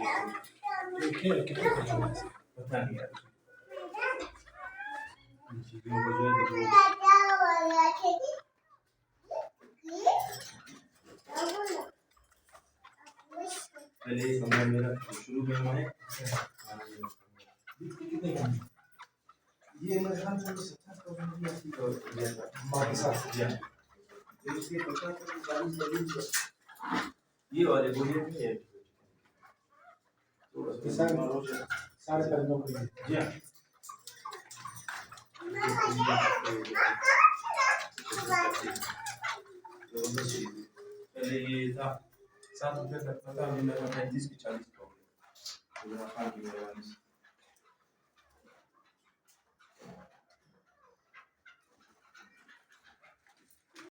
कितने पता नहीं यार। चीज़ों को जो है पहले ये कमरा मेरा शुरू में है। कितने का ये मेरे ख्याल से 70,000 का दिया था हमारे साथ दिया। फिर उसके 50 ये वाले बोलिए नहीं है तो सारे करने को जी हाँ। पहले ये था 7 रुपये तक था, अभी मेरा 35 की 40 का हो गया।